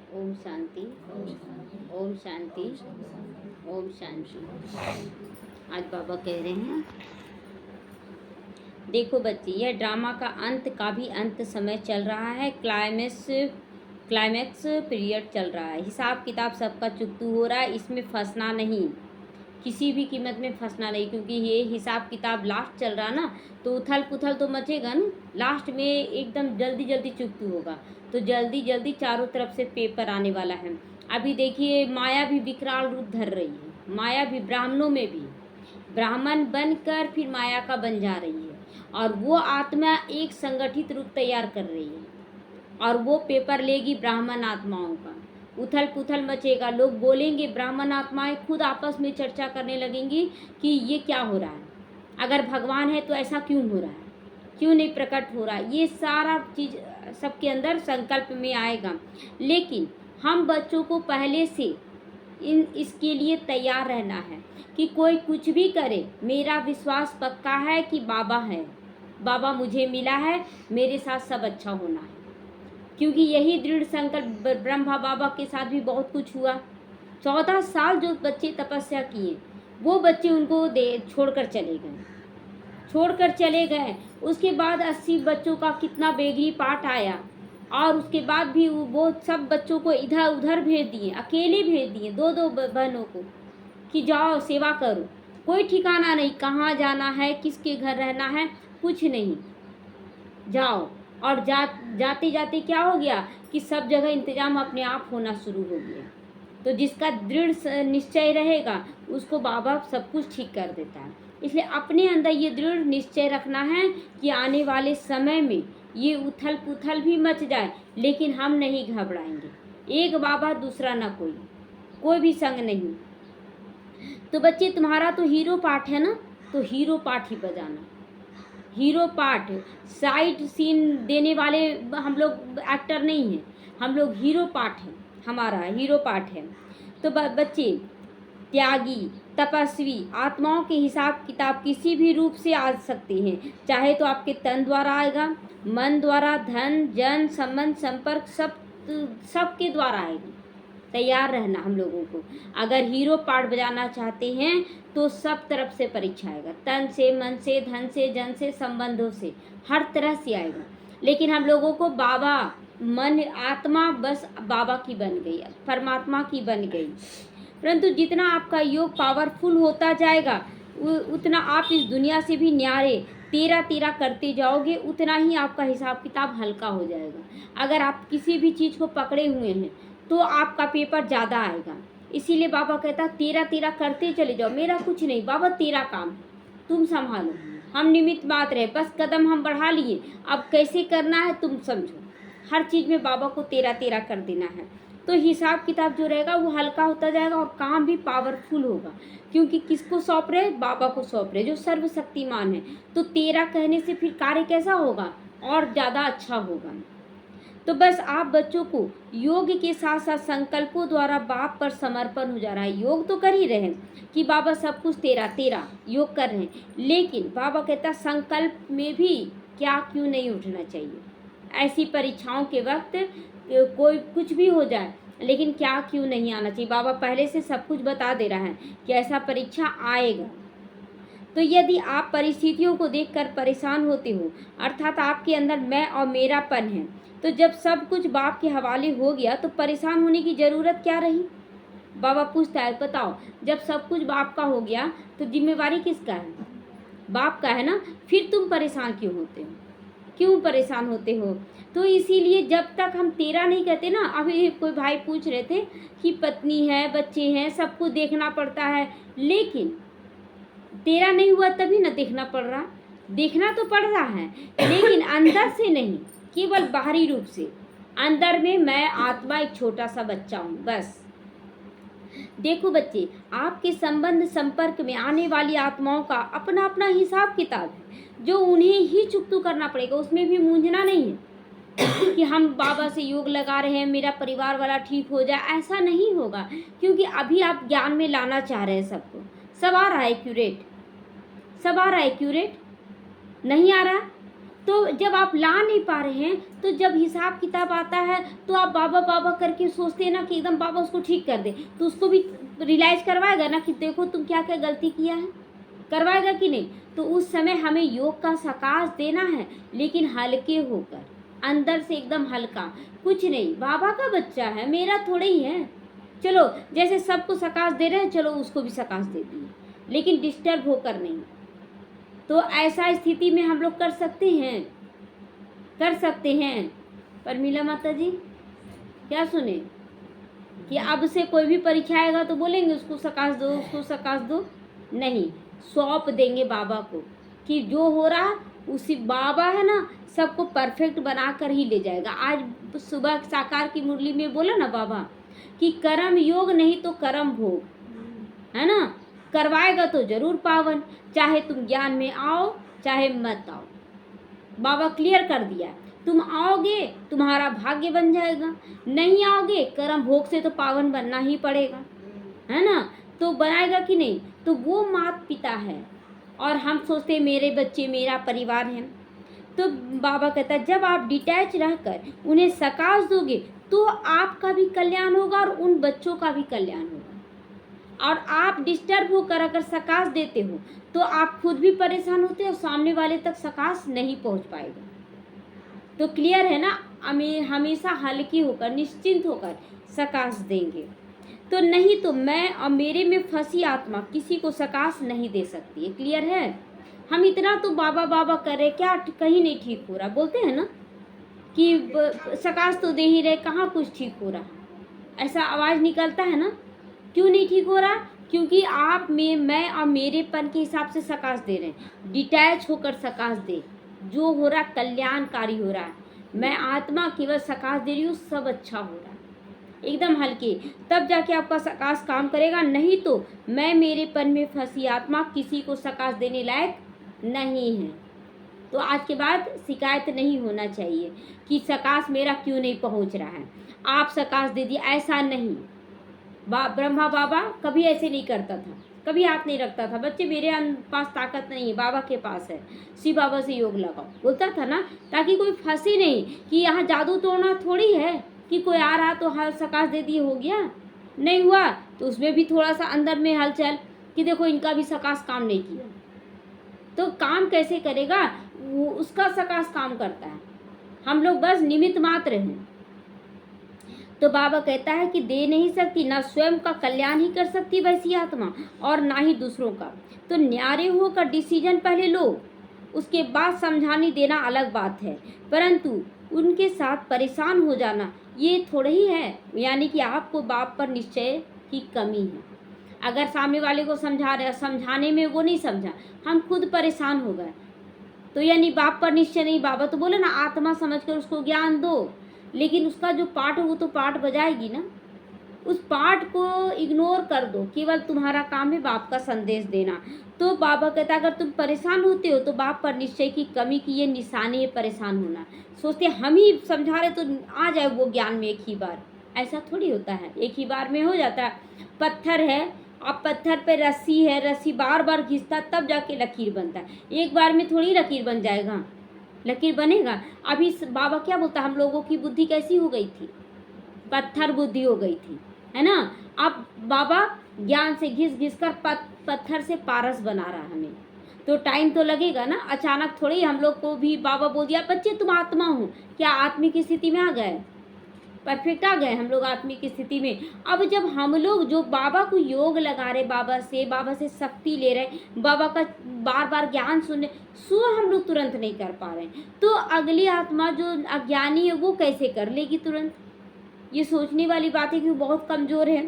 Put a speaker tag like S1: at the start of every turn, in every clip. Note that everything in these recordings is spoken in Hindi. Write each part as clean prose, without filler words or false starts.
S1: ओम शांति, ओम शांति, ओम शांति। आज बाबा कह रहे हैं, देखो बच्चे, यह ड्रामा का अंत का भी अंत समय चल रहा है। क्लाइमैक्स पीरियड चल रहा है। हिसाब किताब सबका चुकतू हो रहा है। इसमें फंसना नहीं, किसी भी कीमत में फंसना नहीं, क्योंकि ये हिसाब किताब लास्ट चल रहा ना, तो उथल पुथल तो मचेगा ना। लास्ट में एकदम जल्दी जल्दी चुकतू होगा, तो जल्दी जल्दी चारों तरफ से पेपर आने वाला है। अभी देखिए, माया भी विकराल रूप धर रही है। माया भी ब्राह्मणों में भी ब्राह्मण बनकर फिर माया का बन जा रही है, और वो आत्मा एक संगठित रूप तैयार कर रही है, और वो पेपर लेगी ब्राह्मण आत्माओं का। उथल पुथल मचेगा, लोग बोलेंगे, ब्राह्मण आत्माएं खुद आपस में चर्चा करने लगेंगी कि ये क्या हो रहा है, अगर भगवान है तो ऐसा क्यों हो रहा है, क्यों नहीं प्रकट हो रहा है। ये सारा चीज़ सबके अंदर संकल्प में आएगा। लेकिन हम बच्चों को पहले से इसके लिए तैयार रहना है कि कोई कुछ भी करे, मेरा विश्वास पक्का है कि बाबा है, बाबा मुझे मिला है, मेरे साथ सब अच्छा होना है। क्योंकि यही दृढ़ संकल्प ब्रह्मा बाबा के साथ भी बहुत कुछ हुआ। 14 साल जो बच्चे तपस्या किए, वो बच्चे उनको छोड़कर चले गए। उसके बाद 80 बच्चों का कितना बेगली पाठ आया, और उसके बाद भी वो सब बच्चों को इधर उधर भेज दिए, अकेले भेज दिए, दो दो बहनों को, कि जाओ सेवा करो। कोई ठिकाना नहीं, कहाँ जाना है, किसके घर रहना है, कुछ नहीं, जाओ। और जाते जाते क्या हो गया कि सब जगह इंतजाम अपने आप होना शुरू हो गया। तो जिसका दृढ़ निश्चय रहेगा, उसको बाबा सब कुछ ठीक कर देता है। इसलिए अपने अंदर ये दृढ़ निश्चय रखना है कि आने वाले समय में ये उथल पुथल भी मच जाए, लेकिन हम नहीं घबराएंगे। एक बाबा, दूसरा ना कोई भी संग नहीं। तो बच्चे, तुम्हारा तो हीरो पार्ट है ना, तो हीरो पार्ट ही बजाना। हीरो पार्ट, साइड सीन देने वाले हम लोग एक्टर नहीं हैं, हम लोग हीरो पार्ट हैं, हमारा हीरो पार्ट है। तो बच्चे, त्यागी तपस्वी आत्माओं के हिसाब किताब किसी भी रूप से आ सकते हैं। चाहे तो आपके तन द्वारा आएगा, मन द्वारा, धन जन संबंध संपर्क सबके द्वारा आएगी। तैयार रहना हम लोगों को। अगर हीरो पार्ट बजाना चाहते हैं तो सब तरफ से परीक्षा आएगा, तन से, मन से, धन से, जन से, संबंधों से, हर तरह से आएगा। लेकिन हम लोगों को बाबा, मन, आत्मा बस बाबा की बन गई, परमात्मा की बन गई। परंतु जितना आपका योग पावरफुल होता जाएगा, उतना आप इस दुनिया से भी न्यारे तेरा करते जाओगे, उतना ही आपका हिसाब किताब हल्का हो जाएगा। अगर आप किसी भी चीज़ को पकड़े हुए हैं तो आपका पेपर ज़्यादा आएगा। इसीलिए बाबा कहता, तेरा करते चले जाओ, मेरा कुछ नहीं बाबा, तेरा काम तुम संभालो, हम निमित्त मात्र है, बस कदम हम बढ़ा लिए, अब कैसे करना है तुम समझो। हर चीज़ में बाबा को तेरा कर देना है। तो हिसाब किताब जो रहेगा वो हल्का होता जाएगा, और काम भी पावरफुल होगा। क्योंकि किसको सौंप रहे, बाबा को सौंप रहे, जो सर्वशक्तिमान है। तो तेरा कहने से फिर कार्य कैसा होगा, और ज़्यादा अच्छा होगा। तो बस आप बच्चों को योग के साथ साथ संकल्पों द्वारा बाप पर समर्पण हो जा रहा है। योग तो कर ही रहे हैं कि बाबा सब कुछ तेरा योग कर रहे हैं, लेकिन बाबा कहता संकल्प में भी क्या क्यों नहीं उठना चाहिए। ऐसी परीक्षाओं के वक्त कोई कुछ भी हो जाए, लेकिन क्या क्यों नहीं आना चाहिए। बाबा पहले से सब कुछ बता दे रहा है कि ऐसा परीक्षा आएगा। तो यदि आप परिस्थितियों को देखकर परेशान होते हो, अर्थात आपके अंदर मैं और मेरापन है, तो जब सब कुछ बाप के हवाले हो गया तो परेशान होने की ज़रूरत क्या रही। बाबा पूछता है, बताओ, जब सब कुछ बाप का हो गया तो जिम्मेवारी किसका है, बाप का है ना, फिर तुम परेशान क्यों परेशान होते हो। तो इसीलिए जब तक हम तेरा नहीं कहते ना, अभी कोई भाई पूछ रहे थे कि पत्नी है, बच्चे हैं, सब कुछ देखना पड़ता है, लेकिन तेरा नहीं हुआ तभी ना देखना पड़ रहा। देखना तो पड़ रहा है, लेकिन अंदर से नहीं, केवल बाहरी रूप से। अंदर में मैं आत्मा एक छोटा सा बच्चा हूँ, बस। देखो बच्चे, आपके संबंध संपर्क में आने वाली आत्माओं का अपना अपना हिसाब किताब है, जो उन्हें ही चुकतू करना पड़ेगा। उसमें भी मूंझना नहीं है कि हम बाबा से योग लगा रहे हैं, मेरा परिवार वाला ठीक हो जाए, ऐसा नहीं होगा। क्योंकि अभी आप ज्ञान में लाना चाह रहे हैं सबको। सब आ रहा है एक्यूरेट, सब आ रहा है एक्यूरेट, नहीं आ रहा। तो जब आप ला नहीं पा रहे हैं, तो जब हिसाब किताब आता है तो आप बाबा बाबा करके सोचते हैं ना कि एकदम बाबा उसको ठीक कर दे, तो उसको भी रियलाइज करवाएगा ना कि देखो तुम क्या क्या गलती किया है, करवाएगा कि नहीं। तो उस समय हमें योग का सकाश देना है, लेकिन हल्के होकर, अंदर से एकदम हल्का। कुछ नहीं, बाबा का बच्चा है, मेरा थोड़ा ही है, चलो जैसे सबको सकाश दे रहे हैं चलो उसको भी सकाश दे दिए, लेकिन डिस्टर्ब होकर नहीं। तो ऐसा स्थिति में हम लोग कर सकते हैं, कर सकते हैं। पर मीला माता जी क्या सुने कि अब से कोई भी परीक्षा आएगा तो बोलेंगे उसको सकाश दो, उसको सकाश दो, नहीं, सौंप देंगे बाबा को कि जो हो रहा उसी बाबा है ना, सबको परफेक्ट बना कर ही ले जाएगा। आज सुबह साकार की मुरली में बोला ना बाबा कि कर्म योग नहीं तो कर्म भोग, है ना, करवाएगा तो जरूर पावन, चाहे तुम ज्ञान में आओ चाहे मत आओ। बाबा क्लियर कर दिया, तुम आओगे तुम्हारा भाग्य बन जाएगा, नहीं आओगे कर्म भोग से तो पावन बनना ही पड़ेगा, है ना। तो बनाएगा कि नहीं। तो वो माता पिता है और हम सोचते हैं मेरे बच्चे मेरा परिवार है। तो बाबा कहता है जब आप डिटैच रहकर उन्हें सकाश दोगे तो आपका भी कल्याण होगा और उन बच्चों का भी कल्याण होगा। और आप डिस्टर्ब होकर अगर सकाश देते हो तो आप खुद भी परेशान होते हो और सामने वाले तक सकाश नहीं पहुंच पाएगा। तो क्लियर है ना, हमेशा हल्की होकर निश्चिंत होकर सकाश देंगे। तो नहीं तो मैं और मेरे में फंसी आत्मा किसी को सकाश नहीं दे सकती है। क्लियर है। हम इतना तो बाबा बाबा कर रहे, क्या कहीं नहीं ठीक हो रहा, बोलते हैं ना कि सकाश तो दे ही रहे, कहाँ कुछ ठीक हो रहा, ऐसा आवाज़ निकलता है ना। क्यों नहीं ठीक हो रहा, क्योंकि आप में मैं और मेरेपन के हिसाब से सकाश दे रहे हैं। डिटैच होकर सकाश दे, जो हो रहा कल्याणकारी हो रहा है, मैं आत्मा केवल सकाश दे रही हूँ, सब अच्छा हो रहा है, एकदम हल्के, तब जाके आपका सकाश काम करेगा। नहीं तो मैं मेरेपन में फंसी आत्मा किसी को सकाश देने लायक नहीं है। तो आज के बाद शिकायत नहीं होना चाहिए कि सकाश मेरा क्यों नहीं पहुंच रहा है, आप सकाश दे दिए, ऐसा नहीं। ब्रह्मा बाबा कभी ऐसे नहीं करता था, कभी हाथ नहीं रखता था, बच्चे मेरे पास ताकत नहीं है, बाबा के पास है, शिव बाबा से योग लगाओ, बोलता था ना, ताकि कोई फंसे नहीं कि यहाँ जादू तोड़ना थोड़ी है कि कोई आ रहा तो हाथ सकाश दे दिए हो गया, नहीं हुआ तो उसमें भी थोड़ा सा अंदर में हलचल कि देखो इनका भी सकाश काम नहीं किया। तो काम कैसे करेगा, वो उसका सकाश काम करता है, हम लोग बस निमित्त मात्र हैं। तो बाबा कहता है कि दे नहीं सकती, ना स्वयं का कल्याण ही कर सकती वैसी आत्मा और ना ही दूसरों का। तो न्यारे होकर डिसीजन पहले लो, उसके बाद समझाने देना अलग बात है, परंतु उनके साथ परेशान हो जाना ये थोड़ा ही है, यानी कि आपको बाप पर निश्चय की कमी है। अगर सामने वाले को समझा रहे, समझाने में वो नहीं समझा, हम खुद परेशान हो गए, तो यानी बाप पर निश्चय नहीं। बाबा तो बोले ना आत्मा समझकर उसको ज्ञान दो, लेकिन उसका जो पाठ है वो तो पाठ बजाएगी ना, उस पाठ को इग्नोर कर दो, केवल तुम्हारा काम है बाप का संदेश देना। तो बाबा कहता अगर तुम परेशान होते हो तो बाप पर निश्चय की कमी की ये निशानी है परेशान होना। सोचते हम ही समझा रहे तो आ जाए वो ज्ञान में एक ही बार, ऐसा थोड़ी होता है, एक ही बार में हो जाता है। पत्थर है, अब पत्थर पे रस्सी है, रस्सी बार बार घिसता तब जाके लकीर बनता है, एक बार में थोड़ी लकीर बन जाएगा, लकीर बनेगा। अभी बाबा क्या बोलता, हम लोगों की बुद्धि कैसी हो गई थी, पत्थर बुद्धि हो गई थी, है ना। अब बाबा ज्ञान से घिस घिस कर पत्थर से पारस बना रहा हमें, तो टाइम तो लगेगा ना, अचानक थोड़ी हम लोग को भी बाबा बोल दिया बच्चे तुम आत्मा हो, क्या आत्मिक स्थिति में आ गए, परफेक्ट आ गए हम लोग आत्मिक स्थिति में। अब जब हम लोग जो बाबा को योग लगा रहे, बाबा से शक्ति ले रहे, बाबा का बार बार ज्ञान सुन रहे, सो हम लोग तुरंत नहीं कर पा रहे हैं, तो अगली आत्मा जो अज्ञानी है वो कैसे कर लेगी तुरंत। ये सोचने वाली बात है कि वो बहुत कमज़ोर है।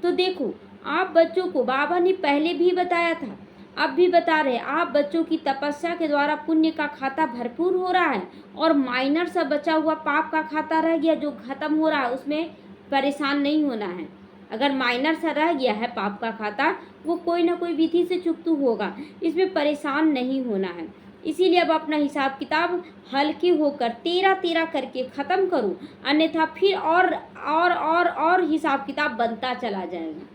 S1: तो देखो आप बच्चों को बाबा ने पहले भी बताया था, अब भी बता रहे, आप बच्चों की तपस्या के द्वारा पुण्य का खाता भरपूर हो रहा है और माइनर सा बचा हुआ पाप का खाता रह गया जो खत्म हो रहा है, उसमें परेशान नहीं होना है। अगर माइनर सा रह गया है पाप का खाता, वो कोई ना कोई विधि से चुकतू होगा, इसमें परेशान नहीं होना है। इसीलिए अब अपना हिसाब किताब हल्के होकर 13 करके ख़त्म करो, अन्यथा फिर और हिसाब किताब बनता चला जाएगा।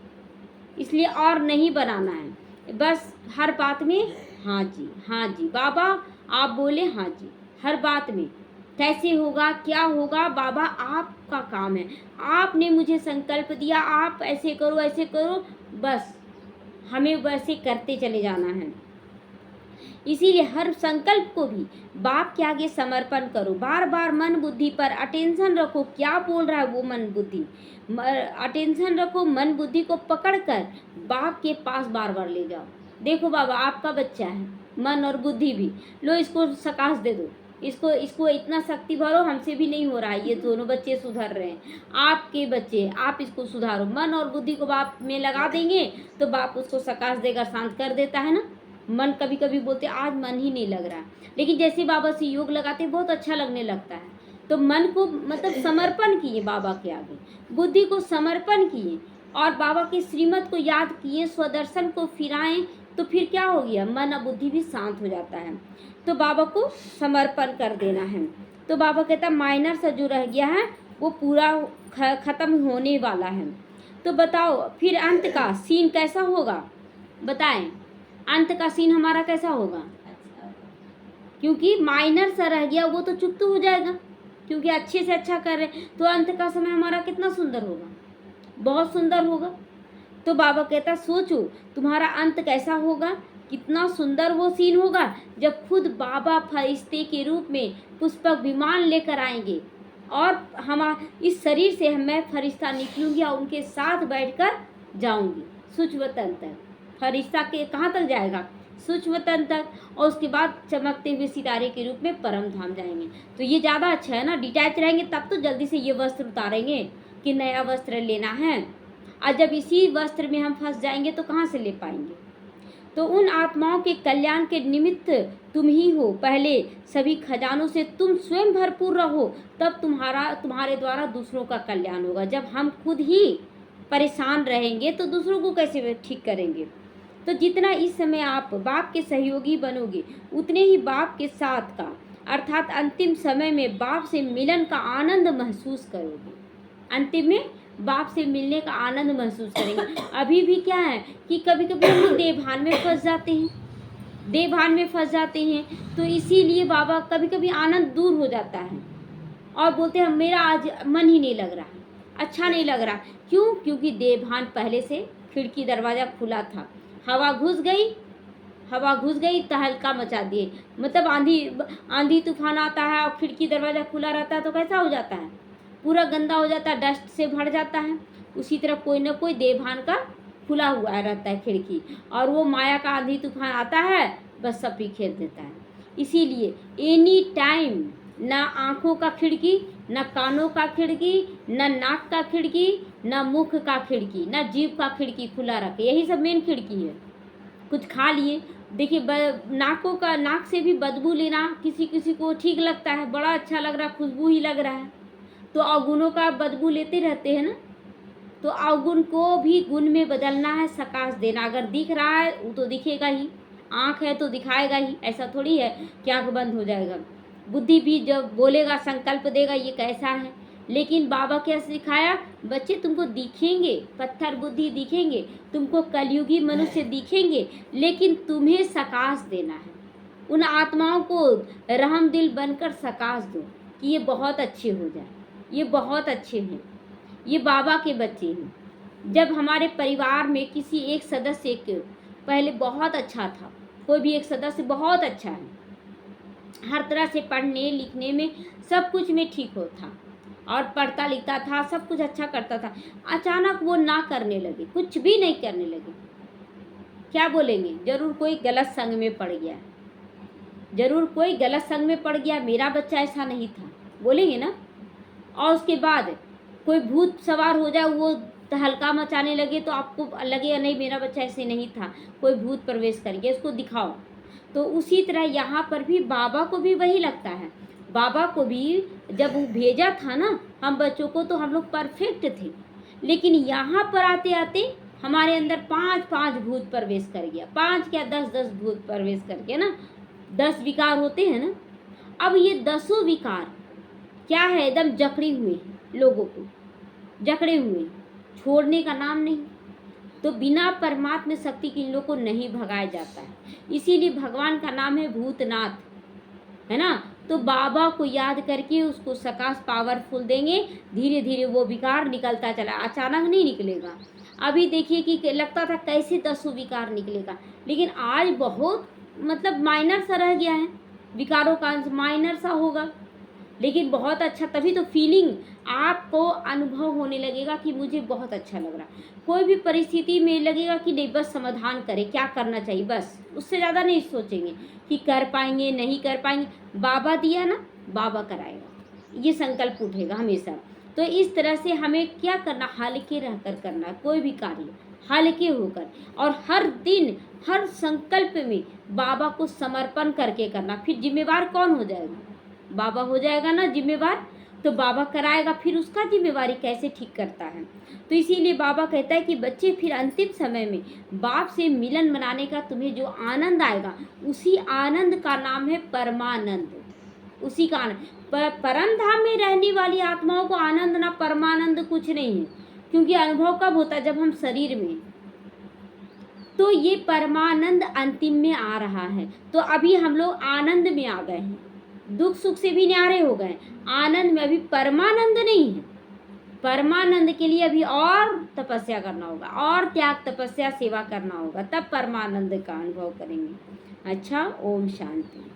S1: इसलिए और नहीं बनाना है, बस हर बात में हाँ जी बाबा आप बोले हाँ जी, हर बात में। कैसे होगा, क्या होगा, बाबा आपका काम है। आपने मुझे संकल्प दिया, आप ऐसे करो ऐसे करो, बस हमें वैसे करते चले जाना है। इसीलिए हर संकल्प को भी बाप के आगे समर्पण करो। बार बार मन बुद्धि पर अटेंशन रखो, क्या बोल रहा है वो मन बुद्धि, अटेंशन रखो, मन बुद्धि को पकड़कर बाप के पास बार बार ले जाओ। देखो बाबा आपका बच्चा है, मन और बुद्धि भी, लो इसको सकाश दे दो, इसको इतना शक्ति भरो, हमसे भी नहीं हो रहा है, ये दोनों बच्चे सुधर रहे हैं, आपके बच्चे, आप इसको सुधारो। मन और बुद्धि को बाप में लगा देंगे तो बाप उसको सकाश देकर शांत कर देता है ना। मन कभी कभी बोलते आज मन ही नहीं लग रहा है, लेकिन जैसे बाबा से योग लगाते बहुत अच्छा लगने लगता है। तो मन को मतलब समर्पण किए बाबा के आगे, बुद्धि को समर्पण किए और बाबा के श्रीमत को याद किए, स्वदर्शन को फिराएं, तो फिर क्या हो गया, मन और बुद्धि भी शांत हो जाता है। तो बाबा को समर्पण कर देना है। तो बाबा कहता माइनर सा जो रह गया है वो पूरा खत्म होने वाला है। तो बताओ फिर अंत का सीन कैसा होगा, बताएं अंत का सीन हमारा कैसा होगा। क्योंकि माइनर सा रह गया वो तो चुप तो हो जाएगा, क्योंकि अच्छे से अच्छा कर रहे, तो अंत का समय हमारा कितना सुंदर होगा, बहुत सुंदर होगा। तो बाबा कहता सोचो तुम्हारा अंत कैसा होगा, कितना सुंदर वो सीन होगा जब खुद बाबा फरिश्ते के रूप में पुष्पक विमान लेकर आएंगे और हम इस शरीर से मैं फरिश्ता निकलूंगी और उनके साथ बैठकर जाऊंगी सूक्ष्म तन तक। फरिश्ता के कहाँ तक जाएगा, सूक्ष्म तन तक, और उसके बाद चमकते हुए सितारे के रूप में परम धाम जाएंगे। तो ये ज़्यादा अच्छा है ना, डिटैच रहेंगे तब तो जल्दी से ये वस्त्र उतारेंगे कि नया वस्त्र लेना है, और जब इसी वस्त्र में हम फंस जाएंगे तो कहाँ से ले पाएंगे। तो उन आत्माओं के कल्याण के निमित्त तुम ही हो, पहले सभी खजानों से तुम स्वयं भरपूर रहो, तब तुम्हारे द्वारा दूसरों का कल्याण होगा। जब हम खुद ही परेशान रहेंगे तो दूसरों को कैसे ठीक करेंगे। तो जितना इस समय आप बाप के सहयोगी बनोगे उतने ही बाप के साथ का अर्थात अंतिम समय में बाप से मिलन का आनंद महसूस करोगे। अंतिम में बाप से मिलने का आनंद महसूस करेंगे। अभी भी क्या है कि कभी कभी हम लोग देवभान में फंस जाते हैं, तो इसीलिए बाबा कभी कभी आनंद दूर हो जाता है और बोलते हैं मेरा आज मन ही नहीं लग रहा है, अच्छा नहीं लग रहा। क्यों, क्योंकि देवभान पहले से खिड़की दरवाज़ा खुला था, हवा घुस गई तहलका मचा दिए। मतलब आंधी तूफान आता है और खिड़की दरवाज़ा खुला रहता है तो कैसा हो जाता है, पूरा गंदा हो जाता है, डस्ट से भर जाता है। उसी तरह कोई ना कोई देवभान का खुला हुआ रहता है खिड़की, और वो माया का आंधी तूफान आता है बस सब बिखेर देता है। इसीलिए एनी टाइम ना आँखों का खिड़की, ना कानों का खिड़की, ना नाक का खिड़की, ना मुख का खिड़की, ना जीभ का खिड़की खुला रखे। यही सब मेन खिड़की है। कुछ खा लिए, देखिए नाक से भी बदबू लेना किसी किसी को ठीक लगता है, बड़ा अच्छा लग रहा है, खुशबू ही लग रहा है, तो अवगुणों का बदबू लेते रहते हैं ना। तो अवगुण को भी गुण में बदलना है, सकाश देना। अगर दिख रहा है वो तो दिखेगा ही, आँख है तो दिखाएगा ही, ऐसा थोड़ी है कि आँख बंद हो जाएगा। बुद्धि भी जब बोलेगा संकल्प देगा ये कैसा है, लेकिन बाबा क्या सिखाया, बच्चे तुमको दिखेंगे पत्थर बुद्धि दिखेंगे, तुमको कलयुगी मनुष्य दिखेंगे, लेकिन तुम्हें सकाश देना है। उन आत्माओं को रहम दिल बनकर सकाश दो कि ये बहुत अच्छे हो जाए, ये बहुत अच्छे हैं, ये बाबा के बच्चे हैं। जब हमारे परिवार में किसी एक सदस्य के पहले बहुत अच्छा था, कोई भी एक सदस्य बहुत अच्छा है, हर तरह से पढ़ने लिखने में सब कुछ में ठीक हो था और पढ़ता लिखता था, सब कुछ अच्छा करता था, अचानक वो ना करने लगे, कुछ भी नहीं करने लगे, क्या बोलेंगे, जरूर कोई गलत संग में पड़ गया, जरूर कोई गलत संग में पड़ गया, मेरा बच्चा ऐसा नहीं था, बोलेंगे ना। और उसके बाद कोई भूत सवार हो जाए, वो हल्का मचाने लगे तो आपको लगे नहीं मेरा बच्चा ऐसे नहीं था, कोई भूत प्रवेश कर गया, उसको दिखाओ। तो उसी तरह यहाँ पर भी बाबा को भी वही लगता है। बाबा को भी जब वो भेजा था ना हम बच्चों को, तो हम लोग परफेक्ट थे, लेकिन यहाँ पर आते आते हमारे अंदर 5 भूत प्रवेश कर गया, 5 क्या 10 भूत प्रवेश करके ना 10 विकार होते हैं ना। अब ये 10 विकार क्या है, एकदम जकड़े हुए लोगों को, जकड़े हुए, छोड़ने का नाम नहीं। तो बिना परमात्मा शक्ति के इन लोगों को नहीं भगाया जाता है। इसीलिए भगवान का नाम है भूतनाथ, है ना। तो बाबा को याद करके उसको सकाश पावरफुल देंगे, धीरे धीरे वो विकार निकलता चला, अचानक नहीं निकलेगा। अभी देखिए कि लगता था कैसे 10 विकार निकलेगा, लेकिन आज बहुत मतलब माइनर सा रह गया है, विकारों का अंश माइनर सा होगा, लेकिन बहुत अच्छा। तभी तो फीलिंग आपको अनुभव होने लगेगा कि मुझे बहुत अच्छा लग रहा। कोई भी परिस्थिति में लगेगा कि नहीं, बस समाधान करें, क्या करना चाहिए, बस उससे ज़्यादा नहीं सोचेंगे कि कर पाएंगे नहीं कर पाएंगे। बाबा दिया ना, बाबा कराएगा, ये संकल्प उठेगा हमेशा। तो इस तरह से हमें क्या करना, हल्के रहकर करना, कोई भी कार्य हल्के होकर, और हर दिन हर संकल्प में बाबा को समर्पण करके करना। फिर जिम्मेवार कौन हो जाएगा, बाबा हो जाएगा ना जिम्मेवार, तो बाबा कराएगा, फिर उसका जिम्मेवारी कैसे ठीक करता है। तो इसीलिए बाबा कहता है कि बच्चे फिर अंतिम समय में बाप से मिलन मनाने का तुम्हें जो आनंद आएगा, उसी आनंद का नाम है परमानंद। उसी का आनंद, परम धाम में रहने वाली आत्माओं को आनंद ना परमानंद कुछ नहीं है, क्योंकि अनुभव कब होता है, जब हम शरीर में। तो ये परमानंद अंतिम में आ रहा है। तो अभी हम लोग आनंद में आ गए हैं, दुख सुख से भी न्यारे हो गए, आनंद में। अभी परमानंद नहीं है। परमानंद के लिए अभी और तपस्या करना होगा, और त्याग तपस्या सेवा करना होगा, तब परमानंद का अनुभव करेंगे। अच्छा, ओम शांति।